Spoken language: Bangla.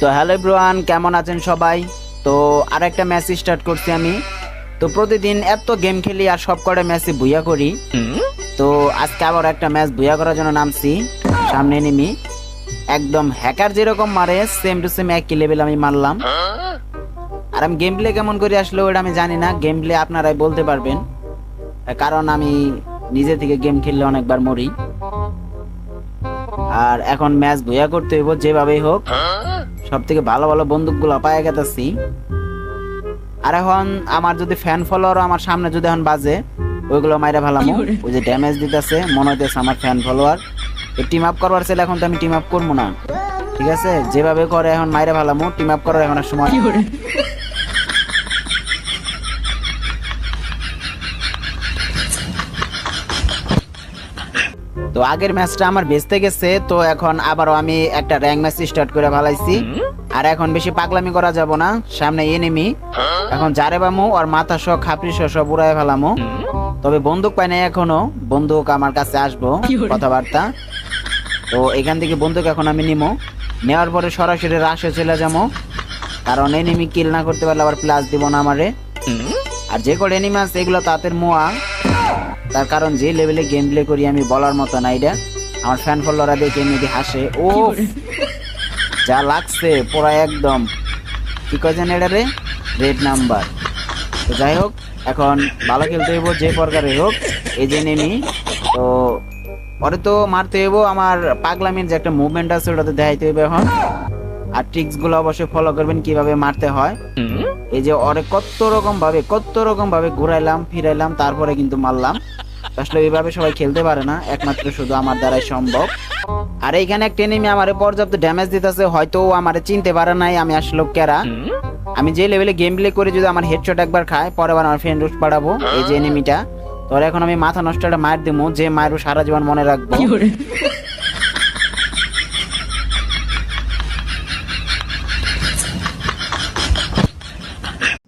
তো হ্যালো এভরিওয়ান, কেমন আছেন সবাই? তো আরেকটা ম্যাচ স্টার্ট করছি আমি। তো প্রতিদিন এত গেম খেলি আর সব কটা ম্যাচে বুইয়া করি। তো আজকে আবার একটা ম্যাচ বুইয়া করার জন্য নামছি। সামনে এনিমি একদম হ্যাকার যেরকম মারে সেম টু সেম একই লেভেল আমি মারলাম। আর আমি গেম প্লে কেমন করে আসলো ওটা আমি জানি না, গেম প্লে আপনারাই বলতে পারবেন, কারণ আমি নিজে থেকে গেম খেললে অনেকবার মরি। আর এখন ম্যাচ বুইয়া করতে হইব যেভাবেই হোক, সব থেকে ভালো ভালো বন্দুকগুলো পায়ে গেতাছি। আর এখন আমার যদি ফ্যান ফলোয়ার আমার সামনে যদি এখন বাজে, ওইগুলো মাইরা ভালাম। ওই যে ড্যামেজ দিতেছে মনে হইতেছে আমার ফ্যান ফলোয়ার। টিম আপ করবার ছিল, এখন তো আমি টিম আপ করবো না, ঠিক আছে? যেভাবে করে এখন মাইরা ভালামো, টিম আপ করার এখন আর সময়। তো আগের ম্যাচটা আমার বেঁচতে গেছে, তো এখন আবারও আমি একটা র্যাঙ্ক ম্যাচ স্টার্ট করে ভালাইছি। আর এখন বেশি পাগলামি করা যাব না, সামনে এনিমি। এখন যারে বামু আর মাথা সহ খাপড়ি সহ সব উড়ায় ফেলামো। তবে বন্দুক পাই নাই এখনো, বন্দুক আমার কাছে আসবো কথাবার্তা। তো এখান থেকে বন্দুক এখন আমি নিমো, নেওয়ার পরে সরাসরি রাশে চলে যাবো, কারণ এনিমি কিল না করতে পারলে আবার প্লাস দিব না আমারে। আর যে কটা এনিমি আছে এগুলো তাদের মোয়া, তার কারণ যে লেভেলে গেম প্লে করি আমি বলার মতো না। এটা আমার ফ্যান ফলোয়াররা দেখে এমনি হাসে। ও যা লাগছে পুরা একদম, কি কয়েছেন এটা রে, রেড নাম্বার। তো যাই হোক, এখন ভালো খেলতে হইব যে প্রকারে হোক। এই যে নেমি, তো পরে তো মারতে হইব। আমার পাগলামির যে একটা মুভমেন্ট আছে ওটাতে দেখাইতে হইবে এখন। আর ট্রিক্স গুলো অবশ্যই ফলো করবেন কিভাবে মারতে হয়। এই যে ওরে কত রকম ভাবে ঘুরাইলাম ফিরাইলাম, তারপরে কিন্তু মারলাম। আসলে এইভাবে সবাই খেলতে পারে না, একমাত্র শুধু আমার দ্বারাই সম্ভব। আর এইখানে একটা এনিমি আমারে পর্যাপ্ত ড্যামেজ দিতেছে, হয়তো আমারে চিনতে পারে নাই আমি আসলে কেরা। আমি যে লেভেলে গেম প্লে করে যদি আমার হেডশট একবার খায়, পরে আবার আমার ফ্রেন্ড রুট পাঠাবো। এই যে এনিমিটা, তোর এখন আমি মাথা নষ্ট একটা মার দিমু, যে মারু সারা জীবন মনে রাখবো।